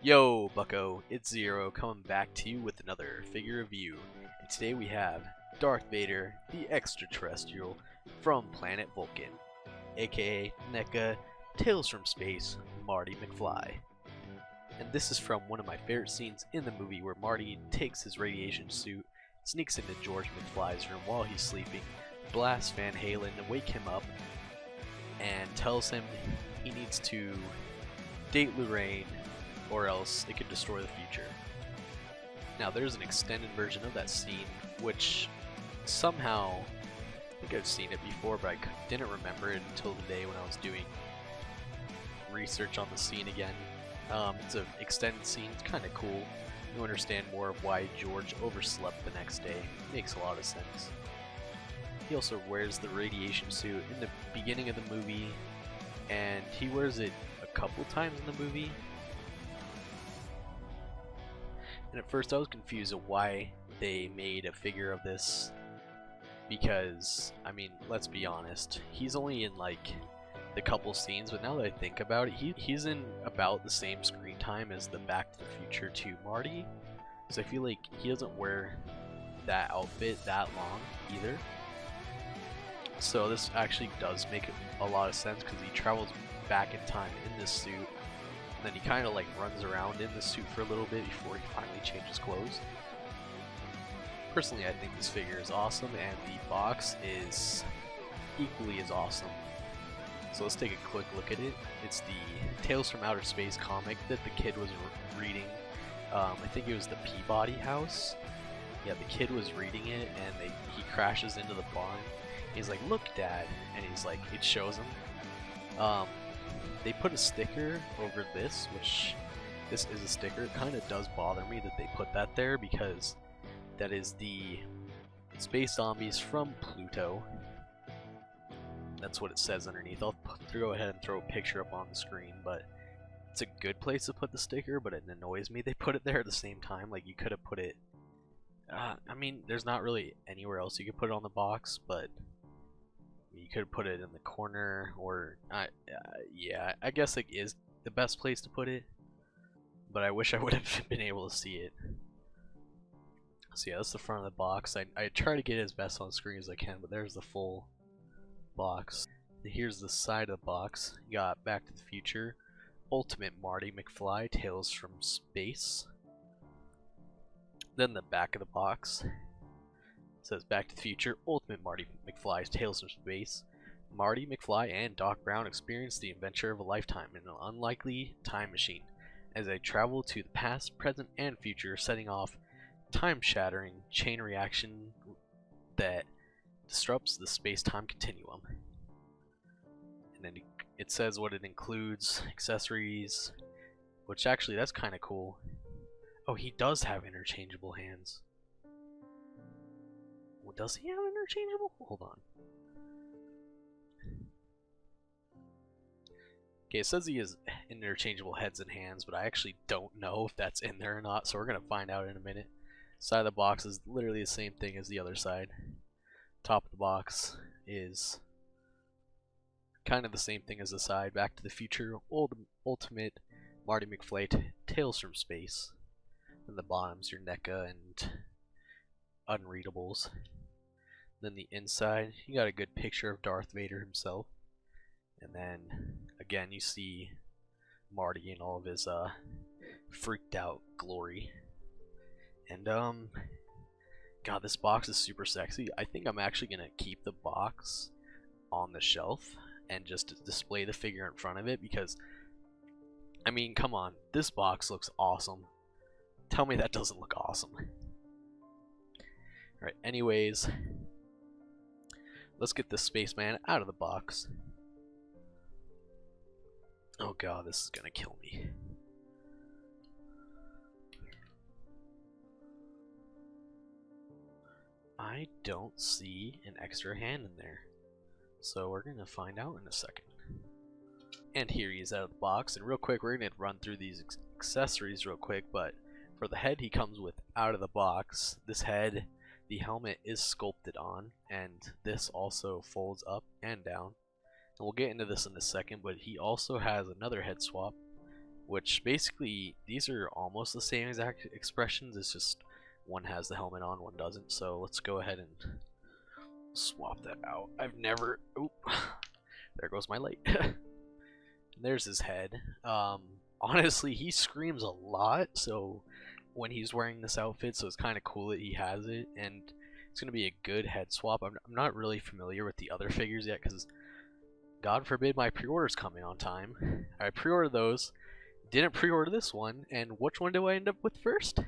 Yo, Bucko, it's Zero coming back to you with another figure review. And today we have Darth Vader, the extraterrestrial from planet Vulcan, aka Neca, Tales from Space, Marty McFly. And this is from one of my favorite scenes in the movie where Marty takes his radiation suit, sneaks into George McFly's room while he's sleeping, blasts Van Halen to wake him up, and tells him he needs to date Lorraine or else it could destroy the future. Now there's an extended version of that scene which somehow, I think I've seen it before, but I didn't remember it until the day when I was doing research on the scene again. It's an extended scene, it's kind of cool. You understand more of why George overslept the next day. It makes a lot of sense. He also wears the radiation suit in the beginning of the movie, and he wears it a couple times in the movie. And at first I was confused at why they made a figure of this, because, I mean, let's be honest, he's only in like the couple scenes, but now that I think about it, he's in about the same screen time as the Back to the Future 2 Marty, so I feel like he doesn't wear that outfit that long either. So this actually does make a lot of sense because he travels back in time in this suit. And then he kind of like runs around in the suit for a little bit before he finally changes clothes. Personally, I think this figure is awesome, and the box is equally as awesome. So let's take a quick look at it. It's the Tales from Outer Space comic that the kid was reading. I think it was the Peabody house. Yeah, the kid was reading it, and he crashes into the barn. He's like, "Look, Dad," and he's like, it shows him. They put a sticker over this, which this is a sticker. It kind of does bother me that they put that there because that is the space zombies from Pluto. That's what it says underneath. I'll go ahead and throw a picture up on the screen, but it's a good place to put the sticker, but it annoys me they put it there at the same time. Like, you could have put it, I mean, there's not really anywhere else you could put it on the box, but you could have put it in the corner, or yeah, I guess it is the best place to put it, but I wish I would have been able to see it. So yeah, that's the front of the box. I try to get it as best on screen as I can, but there's the full box. Here's the side of the box. You got Back to the Future, Ultimate Marty McFly, Tales from Space. Then the back of the box says Back to the Future, Ultimate Marty McFly's Tales from Space. Marty McFly and Doc Brown experience the adventure of a lifetime in an unlikely time machine as they travel to the past, present, and future, setting off time-shattering chain reaction that disrupts the space-time continuum. And then it says what it includes, accessories, which actually that's kind of cool. Oh, he does have interchangeable hands. Well, does he have interchangeable? Hold on. Okay, it says he has interchangeable heads and hands, but I actually don't know if that's in there or not, so we're going to find out in a minute. Side of the box is literally the same thing as the other side. Top of the box is kind of the same thing as the side. Back to the Future, Ultimate Marty McFly, Tales from Space. And the bottom's your NECA and unreadables. Then the inside, you got a good picture of Darth Vader himself. And then, again, you see Marty in all of his freaked out glory. And, God, this box is super sexy. I think I'm actually going to keep the box on the shelf and just display the figure in front of it because, I mean, come on, this box looks awesome. Tell me that doesn't look awesome. Alright, anyways, let's get this spaceman out of the box. Oh god, this is gonna kill me. I don't see an extra hand in there, so we're gonna find out in a second. And here he is out of the box, and real quick, we're gonna run through these accessories real quick, but for the head he comes with out of the box. This head, the helmet is sculpted on, and this also folds up and down. And we'll get into this in a second, but he also has another head swap which basically these are almost the same exact expressions. It's just one has the helmet on, one doesn't. So let's go ahead and swap that out. I've never. Oop, there goes my light. There's his head. Honestly, he screams a lot. So when he's wearing this outfit, so it's kind of cool that he has it, and it's gonna be a good head swap. I'm not really familiar with the other figures yet because God forbid my pre-orders coming on time. I pre-ordered those, didn't pre-order this one, and which one do I end up with first?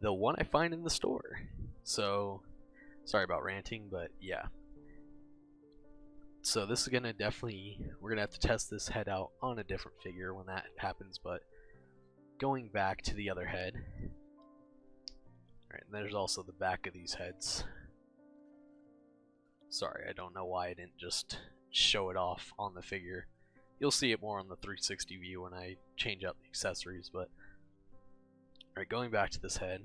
The one I find in the store. So, sorry about ranting, but yeah. So this is gonna definitely, we're gonna have to test this head out on a different figure when that happens, but going back to the other head. Alright, and there's also the back of these heads. Sorry, I don't know why I didn't just show it off on the figure. You'll see it more on the 360 view when I change out the accessories, but alright, going back to this head.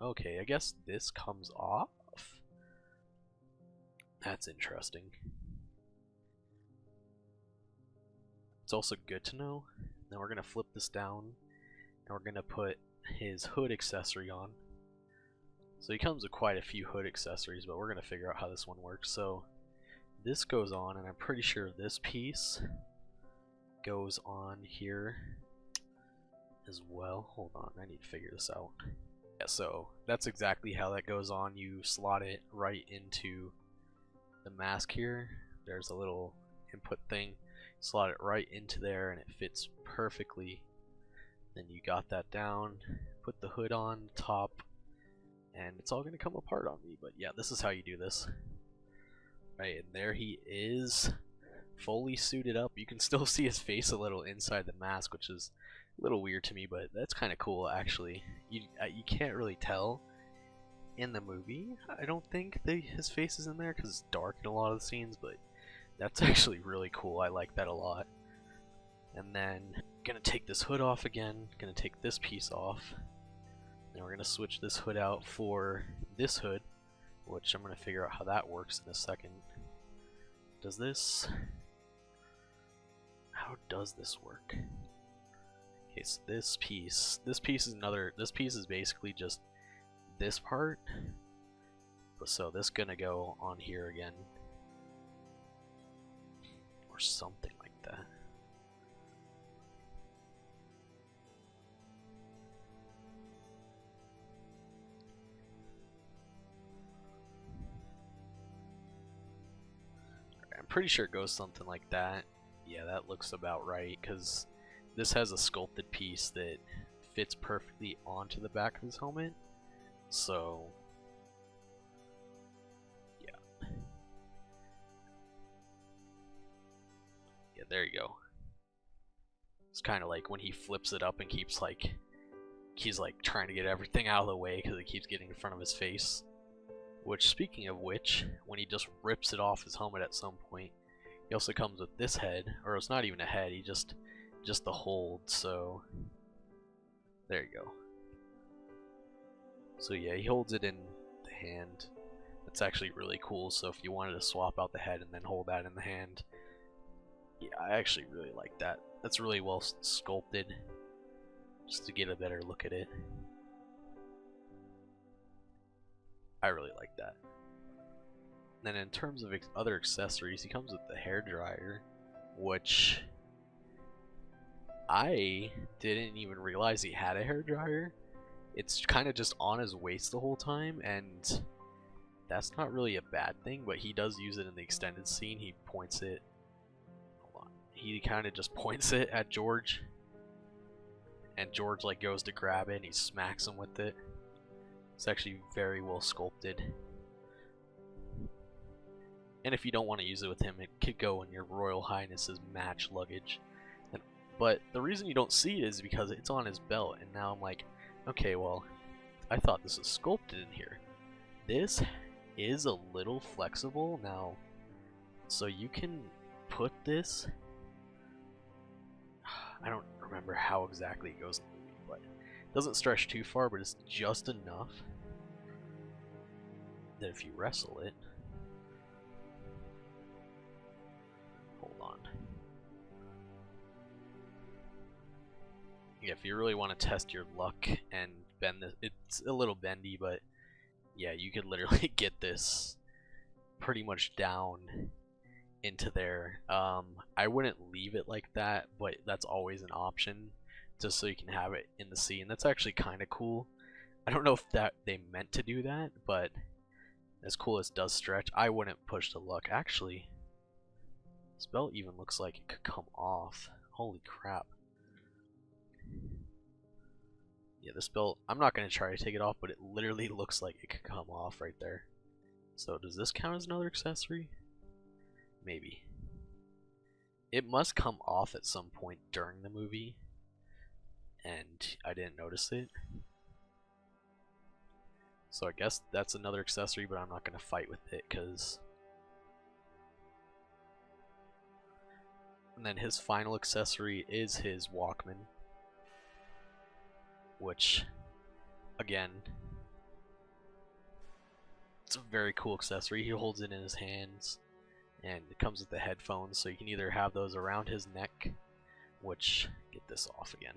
Okay, I guess this comes off. That's interesting. It's also good to know. Then we're gonna flip this down and we're gonna put his hood accessory on. So he comes with quite a few hood accessories, but we're gonna figure out how this one works. So this goes on, and I'm pretty sure this piece goes on here as well. Hold on, I need to figure this out. Yeah, so that's exactly how that goes on. You slot it right into the mask here. There's a little input thing. Slot it right into there, and it fits perfectly. Then you got that down. Put the hood on top, and it's all gonna come apart on me. But yeah, this is how you do this. Right, and there he is, fully suited up. You can still see his face a little inside the mask, which is a little weird to me, but that's kind of cool actually. You can't really tell in the movie. I don't think his face is in there because it's dark in a lot of the scenes, but that's actually really cool. I like that a lot. And then gonna take this hood off again. Gonna take this piece off. Then we're gonna switch this hood out for this hood, which I'm gonna figure out how that works in a second. Does this? How does this work? Okay, so this piece is another. This piece is basically just this part. So this gonna go on here again, or something like that. I'm pretty sure it goes something like that. Yeah, that looks about right, because this has a sculpted piece that fits perfectly onto the back of his helmet. So, yeah. Yeah, there you go. It's kind of like when he flips it up and keeps like, he's like trying to get everything out of the way because it keeps getting in front of his face. Which, speaking of which, when he just rips it off his helmet at some point, he also comes with this head, or it's not even a head, he just the hold, so there you go. So yeah, he holds it in the hand. That's actually really cool, so if you wanted to swap out the head and then hold that in the hand, yeah, I actually really like that. That's really well sculpted, just to get a better look at it. I really like that. Then in terms of other accessories, he comes with the hair dryer, which I didn't even realize he had a hair dryer. It's kind of just on his waist the whole time, and that's not really a bad thing, but he does use it in the extended scene. He points it, hold on, he kind of just points it at George, and George like goes to grab it and he smacks him with it. It's actually very well sculpted. And if you don't want to use it with him, it could go in your Royal Highness's match luggage. But the reason you don't see it is because it's on his belt, and now I'm like, okay, well, I thought this was sculpted in here. This is a little flexible now, so you can put this, I don't remember how exactly it goes in the movie, but it doesn't stretch too far, but it's just enough that if you wrestle it, hold on. yeah, if you really want to test your luck and bend this, it's a little bendy, but yeah, you could literally get this pretty much down into there. I wouldn't leave it like that, but that's always an option, just so you can have it in the scene. That's actually kind of cool. I don't know if that they meant to do that, but as cool as it does stretch, I wouldn't push the luck. Actually, this belt even looks like it could come off. Holy crap. Yeah, this belt, I'm not going to try to take it off, but it literally looks like it could come off right there. So does this count as another accessory? Maybe. It must come off at some point during the movie, and I didn't notice it. So I guess that's another accessory, but I'm not going to fight with it, because... And then his final accessory is his Walkman, which, again, it's a very cool accessory. He holds it in his hands, and it comes with the headphones, so you can either have those around his neck, which, get this off again.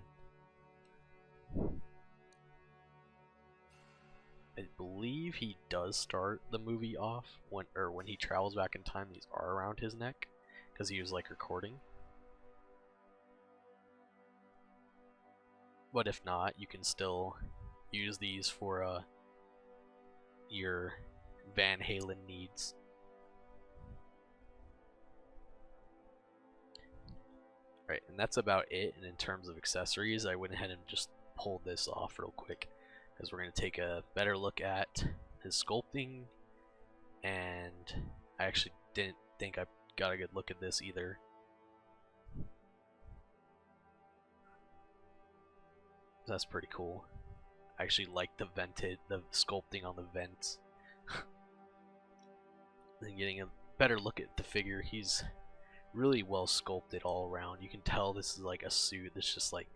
I believe he does start the movie off when he travels back in time. These are around his neck because he was like recording. But if not, you can still use these for your Van Halen needs. Right, and that's about it. And in terms of accessories, I went ahead and just pulled this off real quick, because we're going to take a better look at his sculpting, and I actually didn't think I got a good look at this either. That's pretty cool. I actually like the sculpting on the vents. And getting a better look at the figure, he's really well sculpted all around. You can tell this is like a suit that's just like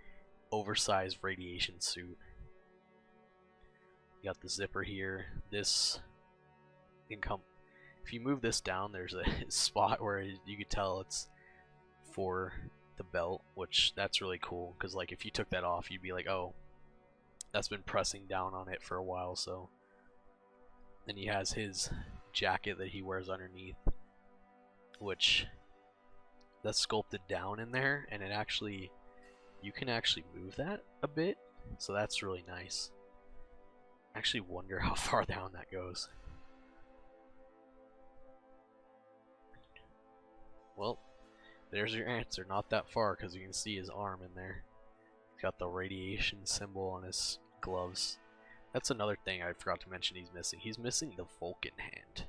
oversized radiation suit. You got the zipper here. This can come, if you move this down, there's a spot where you could tell it's for the belt, which that's really cool, because like if you took that off, you'd be like, oh, that's been pressing down on it for a while. So then he has his jacket that he wears underneath, which that's sculpted down in there, and it actually, you can actually move that a bit, so that's really nice. I actually wonder how far down that goes. Well, there's your answer. Not that far, because you can see his arm in there. He's got the radiation symbol on his gloves. That's another thing I forgot to mention he's missing. He's missing the Vulcan hand,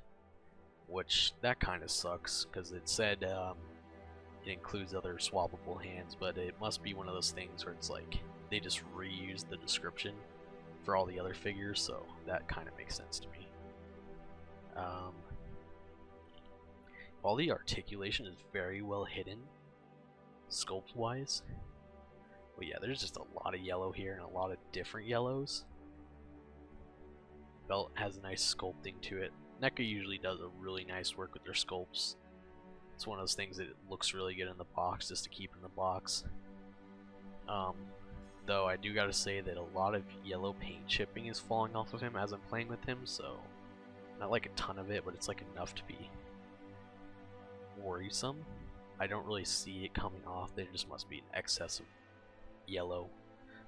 which that kind of sucks, because it said it includes other swappable hands, but it must be one of those things where it's like they just reused the description for all the other figures, so that kind of makes sense to me. All the articulation is very well hidden, sculpt wise. But yeah, there's just a lot of yellow here and a lot of different yellows. Belt has a nice sculpting to it. Neca usually does a really nice work with their sculpts. It's one of those things that looks really good in the box, just to keep in the box. Though I do gotta say that a lot of yellow paint chipping is falling off of him as I'm playing with him, so not like a ton of it, but it's like enough to be worrisome. I don't really see it coming off. There just must be an excess of yellow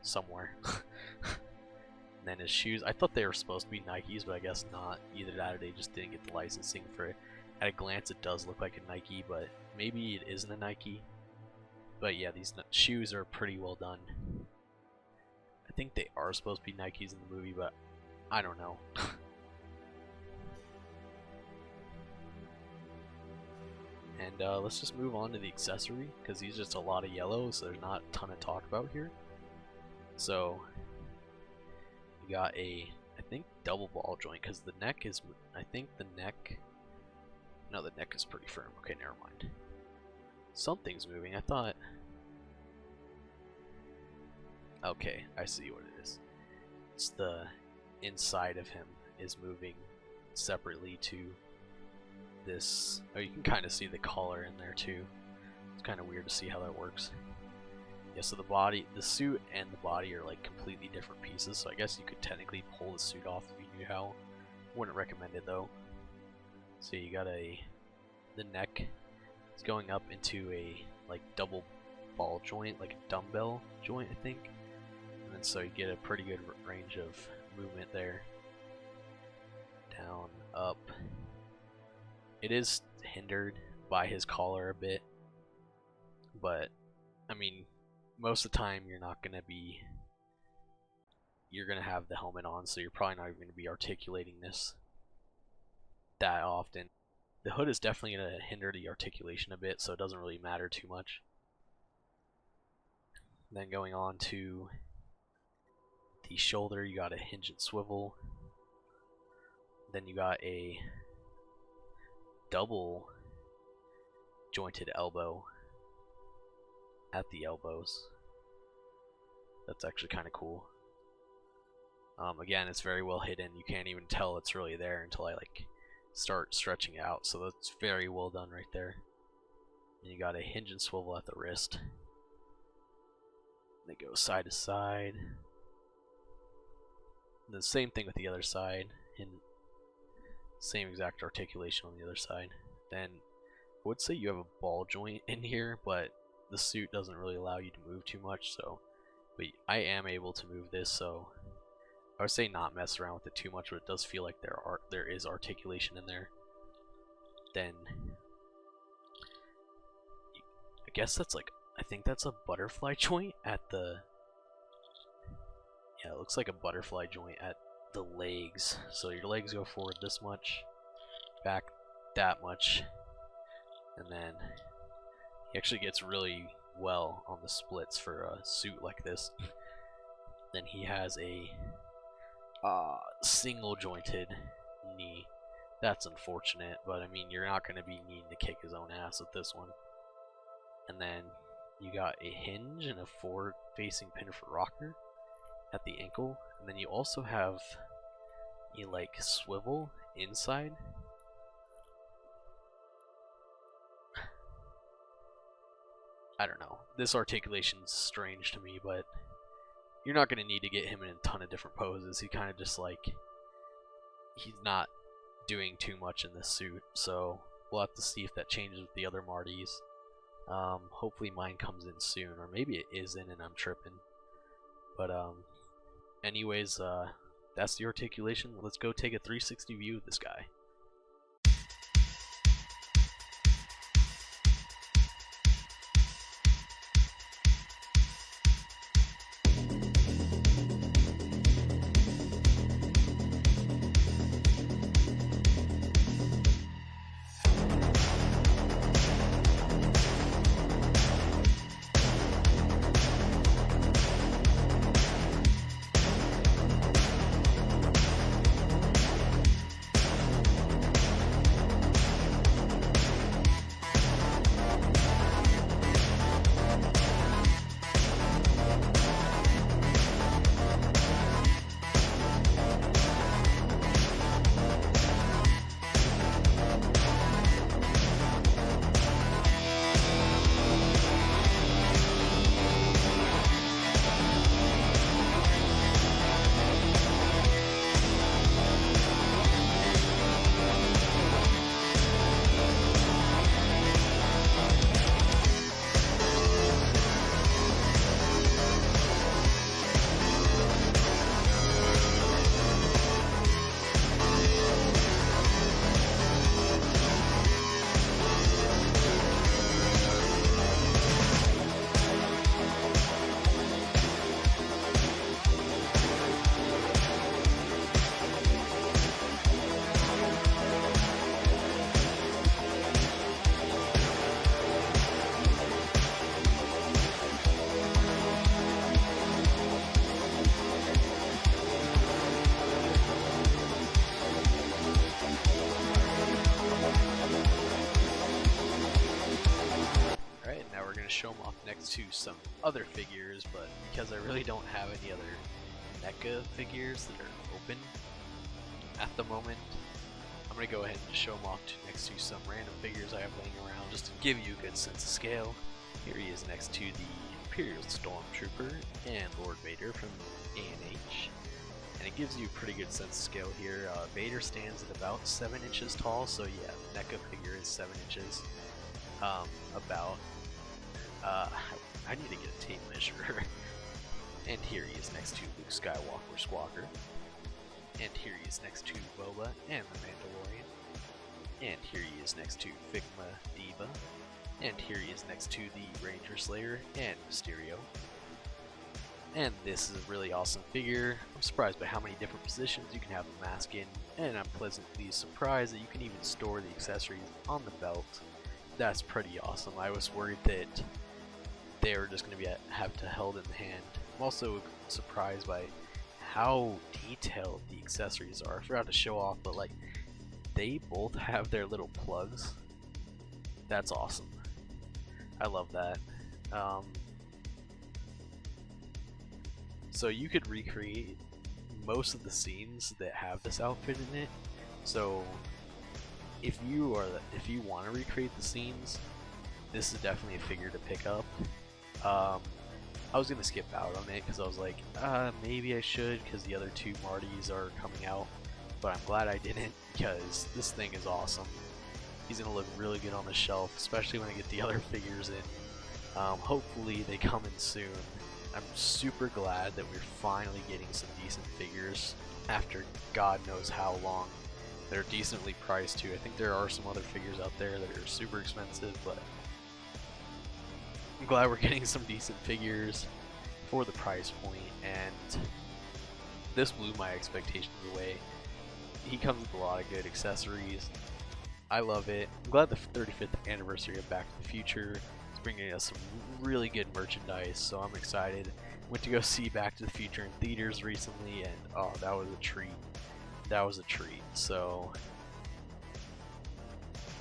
somewhere. And then his shoes, I thought they were supposed to be Nikes, but I guess not. Either that or they just didn't get the licensing for it. At a glance it does look like a Nike, but maybe it isn't a Nike. But yeah, these shoes are pretty well done. I think they are supposed to be Nikes in the movie, but I don't know. And let's just move on to the accessory, because he's just a lot of yellow, so there's not a ton to talk about here. So you got a, I think, double ball joint, because the neck is, I think the neck, no, the neck is pretty firm. Okay, never mind. Something's moving. I thought, okay, I see what it is. It's the inside of him is moving separately to this. Oh, you can kind of see the collar in there too. It's kind of weird to see how that works. Yeah, so the suit and the body are like completely different pieces, so I guess you could technically pull the suit off if you knew how. Wouldn't recommend it though. So you got the neck is going up into a like double ball joint, like a dumbbell joint, I think. And then so you get a pretty good range of movement there. Down, up. It is hindered by his collar a bit, but I mean, most of the time you're gonna have the helmet on, so you're probably not even gonna be articulating this that often. The hood is definitely gonna hinder the articulation a bit, so it doesn't really matter too much. Then going on to the shoulder, you got a hinge and swivel. Then you got a double jointed elbow at the elbows. That's actually kind of cool. Again, it's very well hidden. You can't even tell it's really there until I like start stretching it out. So that's very well done right there. And you got a hinge and swivel at the wrist. They go side to side. And the same thing with the other side. And same exact articulation on the other side. Then I would say you have a ball joint in here, but the suit doesn't really allow you to move too much. So, but I am able to move this, so I would say not mess around with it too much, but it does feel like there is articulation in there. Then I guess that's like, I think that's a butterfly joint at the, yeah, it looks like a butterfly joint at the legs. So your legs go forward this much, back that much, and then he actually gets really well on the splits for a suit like this. Then he has a single jointed knee. That's unfortunate, but I mean, you're not going to be needing to kick his own ass with this one. And then you got a hinge and a forward facing pinnacle rocker at the ankle, and then you also have a like swivel inside. I don't know, this articulation's strange to me, but you're not going to need to get him in a ton of different poses. He kind of just like, he's not doing too much in this suit, so we'll have to see if that changes with the other Martys. Hopefully mine comes in soon, or maybe it is in and I'm tripping. But anyways, that's the articulation. Let's go take a 360 view of this guy. Show them off next to some other figures, but because I really don't have any other NECA figures that are open at the moment, I'm going to go ahead and show them off next to some random figures I have laying around just to give you a good sense of scale. Here he is next to the Imperial Stormtrooper and Lord Vader from A&H. And it gives you a pretty good sense of scale here. Vader stands at about 7 inches tall, so yeah, the Neca figure is 7 inches. About. I need to get a tape measure. And here he is next to Luke Skywalker Squawker. And here he is next to Boba and the Mandalorian. And here he is next to Figma Diva. And here he is next to the Ranger Slayer and Mysterio. And this is a really awesome figure. I'm surprised by how many different positions you can have the mask in, and I'm pleasantly surprised that you can even store the accessories on the belt. That's pretty awesome. I was worried that they were just going to have to held in the hand. I'm also surprised by how detailed the accessories are. I forgot to show off, but like they both have their little plugs. That's awesome. I love that. So you could recreate most of the scenes that have this outfit in it. So if you want to recreate the scenes, this is definitely a figure to pick up. I was gonna skip out on it because I was like, maybe I should, because the other two Martys are coming out. But I'm glad I didn't, because this thing is awesome. He's gonna look really good on the shelf, especially when I get the other figures in. Hopefully they come in soon. I'm super glad that we're finally getting some decent figures after God knows how long. They're decently priced too. I think there are some other figures out there that are super expensive, but I'm glad we're getting some decent figures for the price point, and this blew my expectations away. He comes with a lot of good accessories. I love it. I'm glad the 35th anniversary of Back to the Future is bringing us some really good merchandise, so I'm excited. Went to go see Back to the Future in theaters recently, and oh, that was a treat. That was a treat. So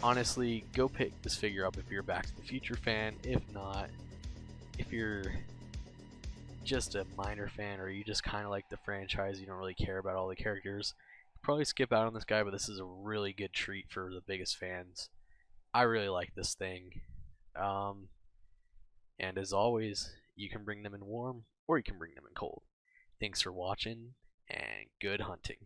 honestly, go pick this figure up if you're a Back to the Future fan. If not, if you're just a minor fan, or you just kind of like the franchise, you don't really care about all the characters, probably skip out on this guy, but this is a really good treat for the biggest fans. I really like this thing. And as always, you can bring them in warm, or you can bring them in cold. Thanks for watching, and good hunting.